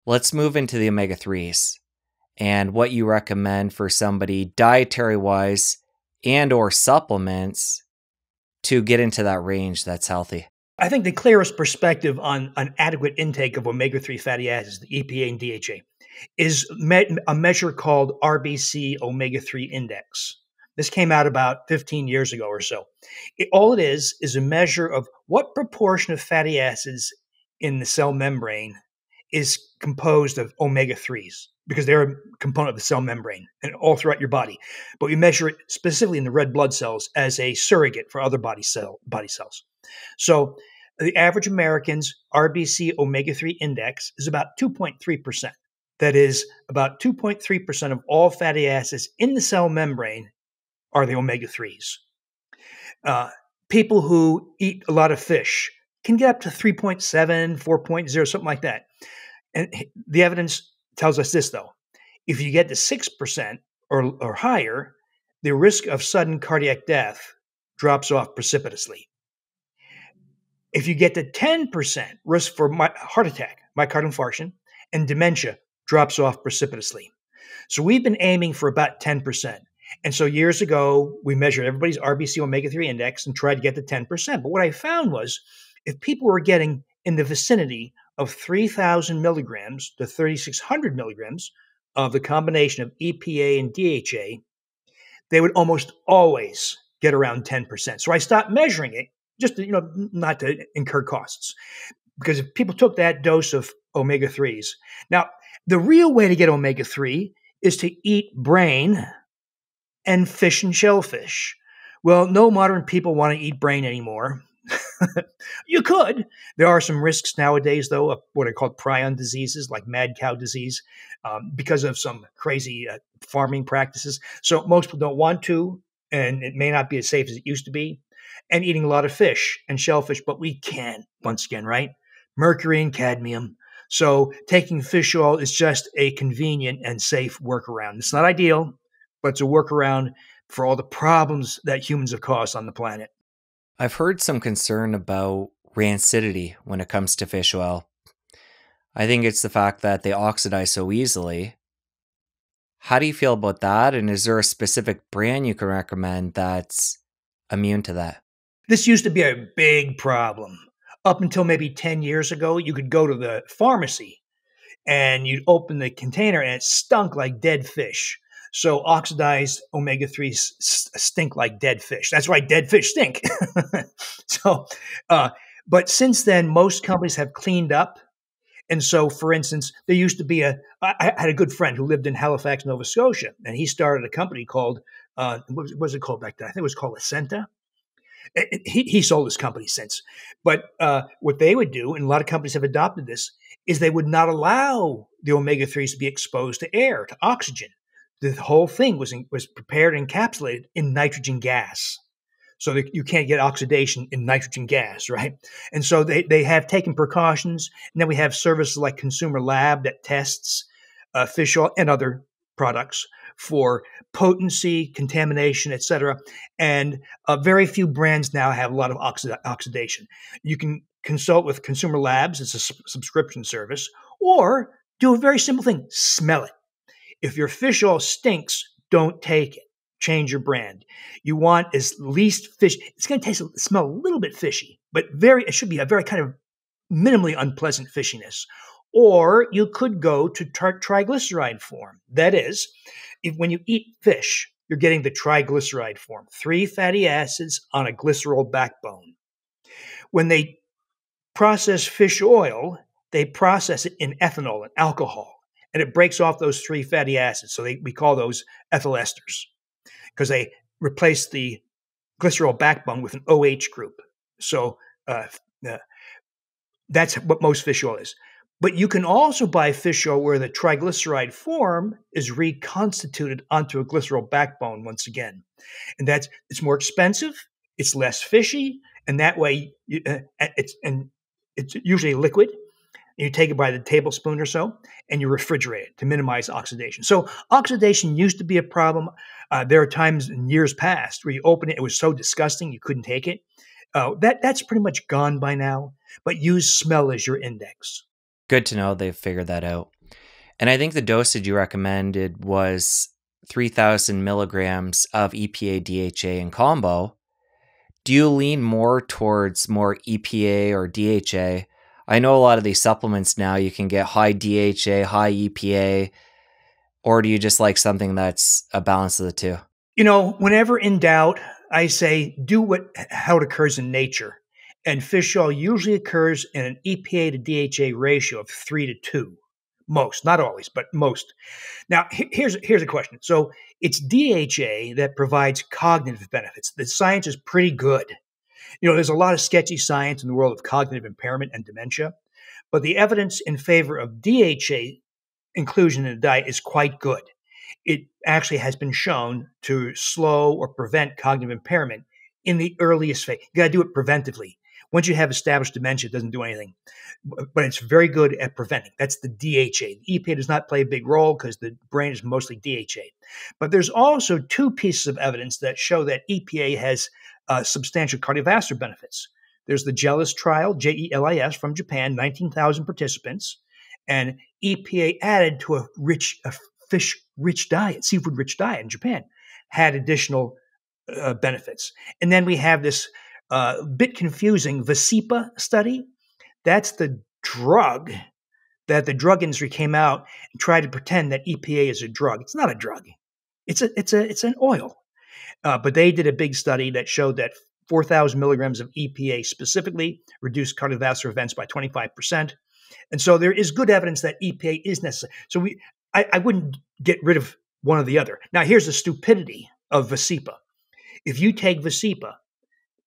Let's move into the omega-3s and what you recommend for somebody dietary-wise and or supplements to get into that range that's healthy. I think the clearest perspective on an adequate intake of omega-3 fatty acids, the EPA and DHA, is a measure called RBC omega-3 index. This came out about 15 years ago or so. All it is a measure of what proportion of fatty acids in the cell membrane is composed of omega-3s, because they're a component of the cell membrane and all throughout your body. But we measure it specifically in the red blood cells as a surrogate for other body cells. So the average American's RBC omega-3 index is about 2.3%. That is, about 2.3% of all fatty acids in the cell membrane are the omega-3s. People who eat a lot of fish can get up to 3.7, 4.0, something like that. And the evidence tells us this, though. If you get to 6% or higher, the risk of sudden cardiac death drops off precipitously. If you get to 10%, risk for heart attack, myocardial infarction, and dementia drops off precipitously. So we've been aiming for about 10%. And so years ago, we measured everybody's RBC omega-3 index and tried to get to 10%. But what I found was if people were getting in the vicinity of 3,000 milligrams to 3,600 milligrams of the combination of EPA and DHA, they would almost always get around 10%. So I stopped measuring it just to, not to incur costs. Because if people took that dose of omega-3s. Now, the real way to get omega-3 is to eat brain and fish and shellfish. Well, no modern people want to eat brain anymore. You could. There are some risks nowadays, though, of what are called prion diseases, like mad cow disease, because of some crazy farming practices. So most people don't want to, and it may not be as safe as it used to be. And eating a lot of fish and shellfish, but we can, once again, right? Mercury and cadmium. So taking fish oil is just a convenient and safe workaround. It's not ideal, but it's a workaround for all the problems that humans have caused on the planet. I've heard some concern about rancidity when it comes to fish oil. I think it's the fact that they oxidize so easily. How do you feel about that? And is there a specific brand you can recommend that's immune to that? This used to be a big problem. Up until maybe 10 years ago, you could go to the pharmacy and you'd open the container and it stunk like dead fish. So oxidized omega-3s stink like dead fish. That's why dead fish stink. But since then, most companies have cleaned up. And so, for instance, there used to be I had a good friend who lived in Halifax, Nova Scotia, and he started a company called, what was it called back then? I think it was called Ascenta. He sold his company since. But what they would do, and a lot of companies have adopted this, is they would not allow the omega-3s to be exposed to air, to oxygen. The whole thing was prepared and encapsulated in nitrogen gas, so that you can't get oxidation in nitrogen gas, right? And so they have taken precautions. And then we have services like Consumer Lab that tests fish oil and other products for potency, contamination, et cetera. And very few brands now have a lot of oxidation. You can consult with Consumer Labs. It's a subscription service. Or do a very simple thing. Smell it. If your fish oil stinks, don't take it. Change your brand. You want as least fish. It's going to smell a little bit fishy, but it should be a very kind of minimally unpleasant fishiness. Or you could go to triglyceride form. That is, when you eat fish, you're getting the triglyceride form, 3 fatty acids on a glycerol backbone. When they process fish oil, they process it in ethanol and alcohol, and it breaks off those 3 fatty acids. So we call those ethyl esters, because they replace the glycerol backbone with an OH group. So that's what most fish oil is. But you can also buy fish oil where the triglyceride form is reconstituted onto a glycerol backbone once again. And it's more expensive, it's less fishy, and that way it's usually liquid. You take it by the tablespoon or so, and you refrigerate it to minimize oxidation. So oxidation used to be a problem. There are times in years past where you open it, it was so disgusting you couldn't take it. That's pretty much gone by now, but use smell as your index. Good to know they've figured that out. And I think the dosage you recommended was 3,000 milligrams of EPA DHA in combo. Do you lean more towards more EPA or DHA? I know a lot of these supplements now you can get high DHA, high EPA, or do you just like something that's a balance of the two? Whenever in doubt, I say do how it occurs in nature. And fish oil usually occurs in an EPA to DHA ratio of 3 to 2. Most, not always, but most. Now, here's a question. So it's DHA that provides cognitive benefits. The science is pretty good. There's a lot of sketchy science in the world of cognitive impairment and dementia, but the evidence in favor of DHA inclusion in the diet is quite good. It actually has been shown to slow or prevent cognitive impairment in the earliest phase. You got to do it preventively. Once you have established dementia, it doesn't do anything, but it's very good at preventing. That's the DHA. The EPA does not play a big role because the brain is mostly DHA. But there's also two pieces of evidence that show that EPA has substantial cardiovascular benefits. There's the JELIS trial, JELIS, from Japan, 19,000 participants, and EPA added to a fish-rich diet, seafood-rich diet in Japan, had additional benefits. And then we have this bit confusing Visipa study. That's the drug that the drug industry came out and tried to pretend that EPA is a drug. It's not a drug. It's an oil. But they did a big study that showed that 4,000 milligrams of EPA specifically reduced cardiovascular events by 25%. And so there is good evidence that EPA is necessary. So I wouldn't get rid of one or the other. Now, here's the stupidity of Visipa. If you take Visipa,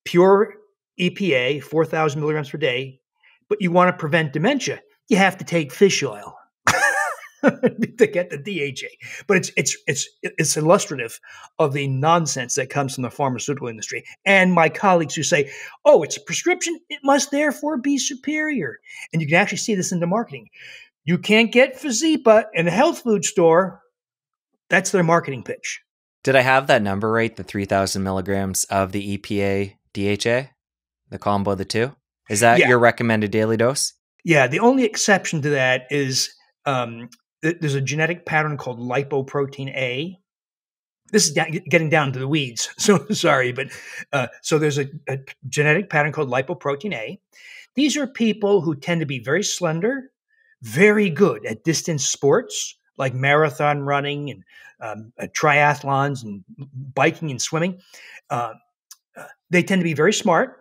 pure EPA, 4,000 milligrams per day, but you want to prevent dementia, you have to take fish oil to get the DHA. But it's illustrative of the nonsense that comes from the pharmaceutical industry. And my colleagues who say, oh, it's a prescription, it must therefore be superior. And you can actually see this in the marketing. You can't get Visipa in a health food store. That's their marketing pitch. Did I have that number right? The 3,000 milligrams of the EPA DHA, the combo of the two? Is that your recommended daily dose? Yeah. The only exception to that is there's a genetic pattern called lipoprotein A. This is getting down to the weeds. So sorry, but so there's a genetic pattern called lipoprotein A. These are people who tend to be very slender, very good at distance sports like marathon running and triathlons and biking and swimming. They tend to be very smart.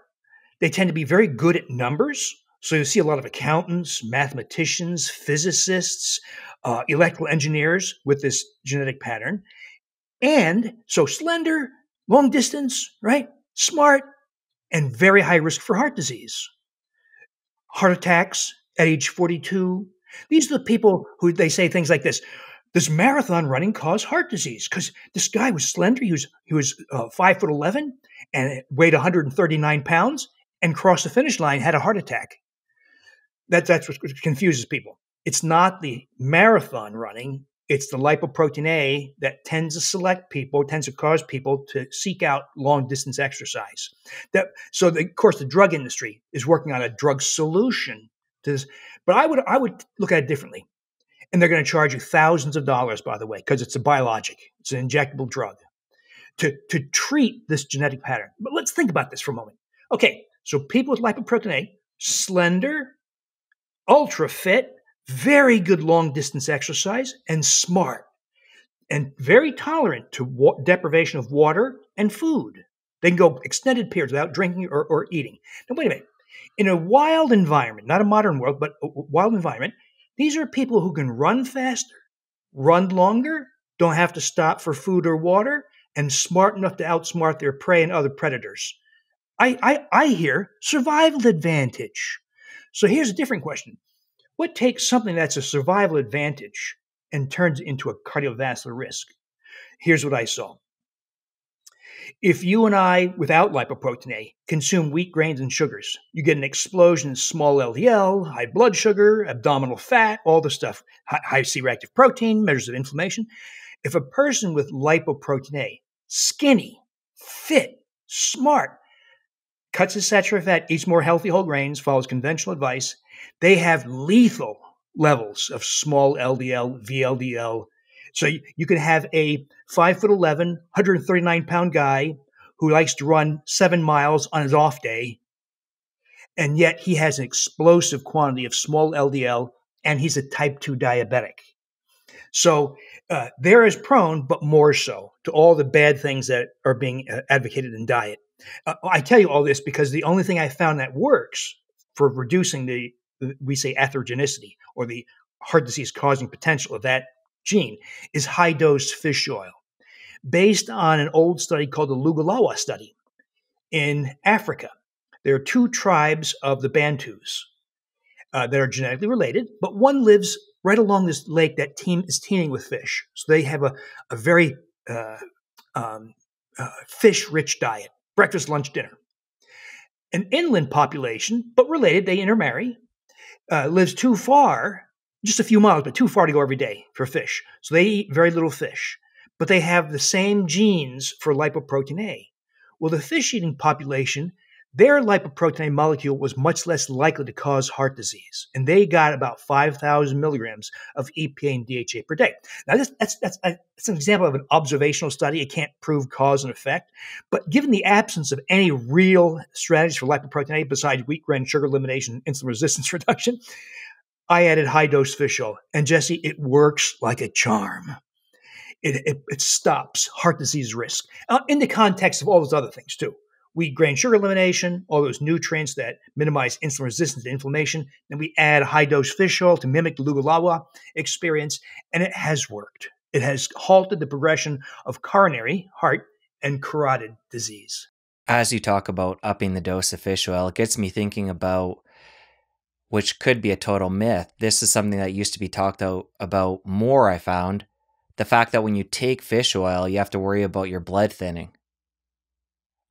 They tend to be very good at numbers. So you see a lot of accountants, mathematicians, physicists, electrical engineers with this genetic pattern. And so slender, long distance, right? Smart, and very high risk for heart disease. Heart attacks at age 42. These are the people who they say things like this. Does marathon running cause heart disease? Because this guy was slender. He was 5'11" and weighed 139 pounds and crossed the finish line, had a heart attack. That's what confuses people. It's not the marathon running. It's the lipoprotein A that tends to cause people to seek out long distance exercise. Of course, the drug industry is working on a drug solution to this, but I would look at it differently. And they're going to charge you thousands of dollars, by the way, because it's a biologic. It's an injectable drug to treat this genetic pattern. But let's think about this for a moment. Okay, so people with lipoprotein A, slender, ultra fit, very good long distance exercise, and smart, and very tolerant to deprivation of water and food. They can go extended periods without drinking or eating. Now, wait a minute. In a wild environment, not a modern world, but a wild environment, these are people who can run faster, run longer, don't have to stop for food or water, and smart enough to outsmart their prey and other predators. I hear survival advantage. So here's a different question. What takes something that's a survival advantage and turns it into a cardiovascular risk? Here's what I saw. If you and I, without lipoprotein A, consume wheat grains and sugars, you get an explosion in small LDL, high blood sugar, abdominal fat, all the stuff, high C-reactive protein, measures of inflammation. If a person with lipoprotein A, skinny, fit, smart, cuts his saturated fat, eats more healthy whole grains, follows conventional advice, they have lethal levels of small LDL, VLDL. So you could have a 5'11", 139-pound guy who likes to run 7 miles on his off day, and yet he has an explosive quantity of small LDL, and he's a type 2 diabetic. So they're as prone, but more so, to all the bad things that are being advocated in diet. I tell you all this because the only thing I found that works for reducing we say atherogenicity, or the heart disease causing potential of that gene, is high dose fish oil, based on an old study called the Lugalawa study in Africa. There are 2 tribes of the Bantus that are genetically related, but one lives right along this lake that is teeming with fish. So they have a very fish-rich diet, breakfast, lunch, dinner. An inland population, but related, they intermarry, lives too far, just a few miles, but too far to go every day for fish. So they eat very little fish, but they have the same genes for lipoprotein A. Well, the fish-eating population, their lipoprotein A molecule was much less likely to cause heart disease, and they got about 5,000 milligrams of EPA and DHA per day. Now, that's an example of an observational study. It can't prove cause and effect, but given the absence of any real strategies for lipoprotein A besides wheat grain sugar elimination and insulin resistance reduction, I added high-dose fish oil, and Jesse, it works like a charm. It stops heart disease risk in the context of all those other things too. Wheat grain sugar elimination, all those nutrients that minimize insulin resistance and inflammation. Then we add high-dose fish oil to mimic the Lugalawa experience, and it has worked. It has halted the progression of coronary, heart, and carotid disease. As you talk about upping the dose of fish oil, it gets me thinking about, which could be a total myth. This is something that used to be talked about more, I found. The fact that when you take fish oil, you have to worry about your blood thinning.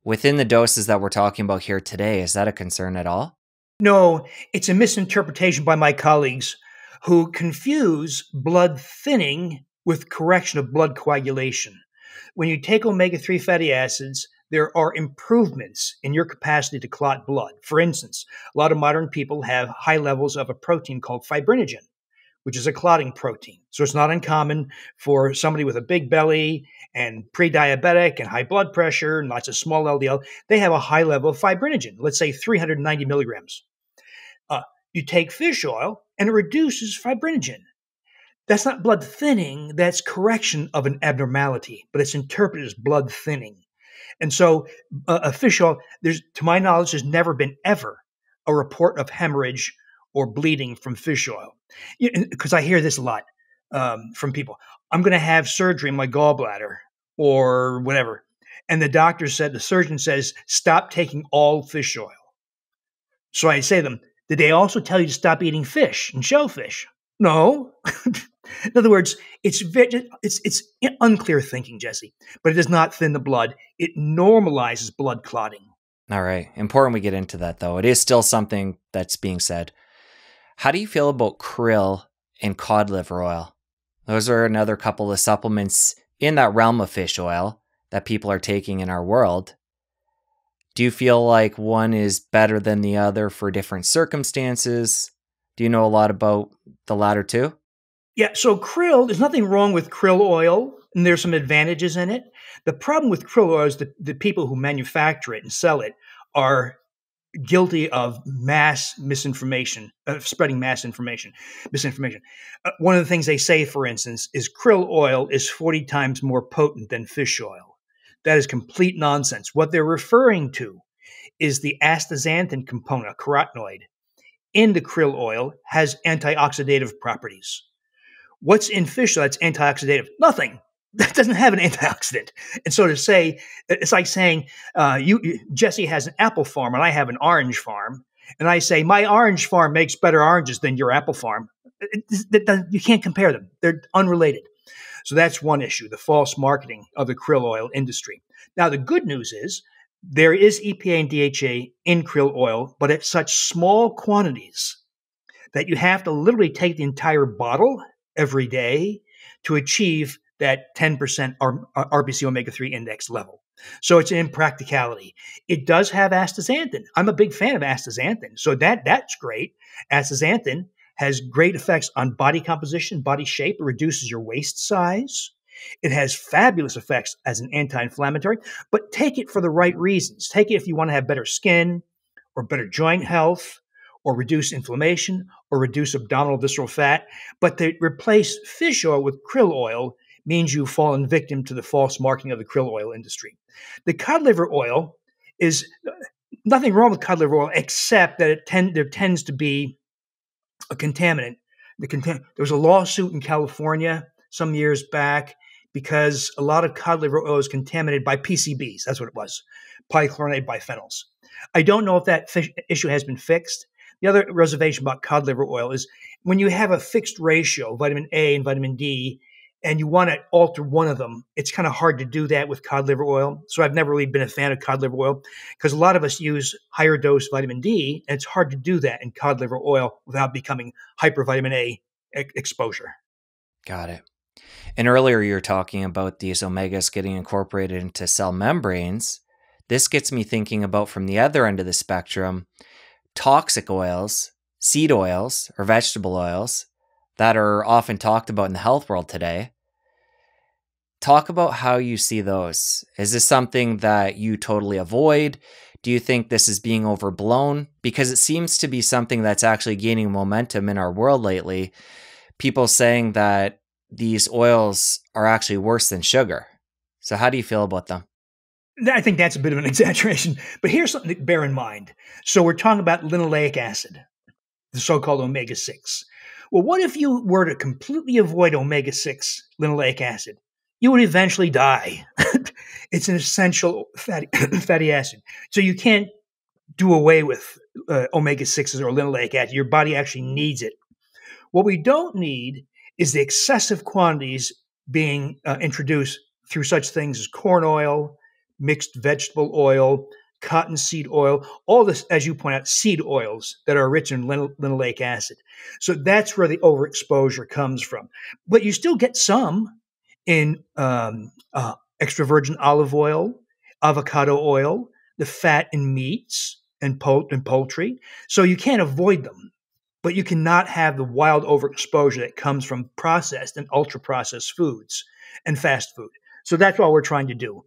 Within the doses that we're talking about here today, is that a concern at all? No, it's a misinterpretation by my colleagues who confuse blood thinning with correction of blood coagulation. When you take omega-3 fatty acids, there are improvements in your capacity to clot blood. For instance, a lot of modern people have high levels of a protein called fibrinogen, which is a clotting protein. So it's not uncommon for somebody with a big belly and pre-diabetic and high blood pressure and lots of small LDL, they have a high level of fibrinogen, let's say 390 milligrams. You take fish oil and it reduces fibrinogen. That's not blood thinning, that's correction of an abnormality, but it's interpreted as blood thinning. And so a fish oil, to my knowledge, there's never been ever a report of hemorrhage or bleeding from fish oil. Because I hear this a lot from people. I'm going to have surgery in my gallbladder or whatever. And the surgeon says, stop taking all fish oil. So I say to them, did they also tell you to stop eating fish and shellfish? No. In other words, it's unclear thinking, Jesse, but it does not thin the blood. It normalizes blood clotting. All right. Important we get into that, though. It is still something that's being said. How do you feel about krill and cod liver oil? Those are another couple of supplements in that realm of fish oil that people are taking in our world. Do you feel like one is better than the other for different circumstances? Do you know a lot about the latter two? Yeah, so there's nothing wrong with krill oil, and there's some advantages in it. The problem with krill oil is the people who manufacture it and sell it are guilty of mass misinformation, spreading misinformation. One of the things they say, for instance, is krill oil is 40 times more potent than fish oil. That is complete nonsense. What they're referring to is the astaxanthin component, a carotenoid, in the krill oil has antioxidative properties. What's in fish oil that's antioxidative? Nothing. That doesn't have an antioxidant. And so to say, it's like saying, Jesse has an apple farm and I have an orange farm. And I say, my orange farm makes better oranges than your apple farm. You can't compare them. They're unrelated. So that's one issue, the false marketing of the krill oil industry. Now, the good news is there is EPA and DHA in krill oil, but at such small quantities that you have to literally take the entire bottle every day to achieve that 10% RBC omega-3 index level. So it's an impracticality. It does have astaxanthin. I'm a big fan of astaxanthin. So that's great. Astaxanthin has great effects on body composition, body shape. It reduces your waist size. It has fabulous effects as an anti-inflammatory, but take it for the right reasons. Take it if you want to have better skin or better joint health or reduce inflammation or reduce abdominal visceral fat. But to replace fish oil with krill oil means you've fallen victim to the false marketing of the krill oil industry. The cod liver oil is nothing wrong with cod liver oil except that there tends to be a contaminant. There was a lawsuit in California some years back because a lot of cod liver oil is contaminated by PCBs. That's what it was, polychlorinated biphenyls. I don't know if that issue has been fixed. The other reservation about cod liver oil is when you have a fixed ratio, vitamin A and vitamin D, and you want to alter one of them, it's kind of hard to do that with cod liver oil. So I've never really been a fan of cod liver oil because a lot of us use higher dose vitamin D, and it's hard to do that in cod liver oil without becoming hypervitamin A exposure. Got it. And earlier you were talking about these omegas getting incorporated into cell membranes. This gets me thinking about, from the other end of the spectrum, toxic oils, seed oils, or vegetable oils that are often talked about in the health world today. Talk about how you see those. Is this something that you totally avoid? Do you think this is being overblown? Because it seems to be something that's actually gaining momentum in our world lately. People saying that these oils are actually worse than sugar. So how do you feel about them? I think that's a bit of an exaggeration, but here's something to bear in mind. So we're talking about linoleic acid, the so-called omega-6. Well, what if you were to completely avoid omega-6 linoleic acid? You would eventually die. It's an essential fatty acid. So you can't do away with omega-6s or linoleic acid. Your body actually needs it. What we don't need is the excessive quantities being introduced through such things as corn oil, mixed vegetable oil, cottonseed oil, all this, as you point out, seed oils that are rich in linoleic acid. So that's where the overexposure comes from. But you still get some in extra virgin olive oil, avocado oil, the fat in meats and poultry. So you can't avoid them, but you cannot have the wild overexposure that comes from processed and ultra-processed foods and fast food. So that's what we're trying to do.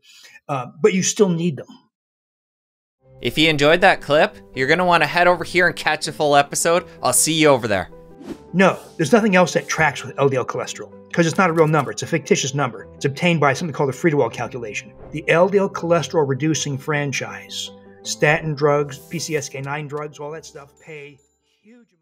But you still need them. If you enjoyed that clip, you're going to want to head over here and catch a full episode. I'll see you over there. No, there's nothing else that tracks with LDL cholesterol because it's not a real number. It's a fictitious number. It's obtained by something called the Friedewald calculation. The LDL cholesterol reducing franchise, statin drugs, PCSK9 drugs, all that stuff pay huge amounts.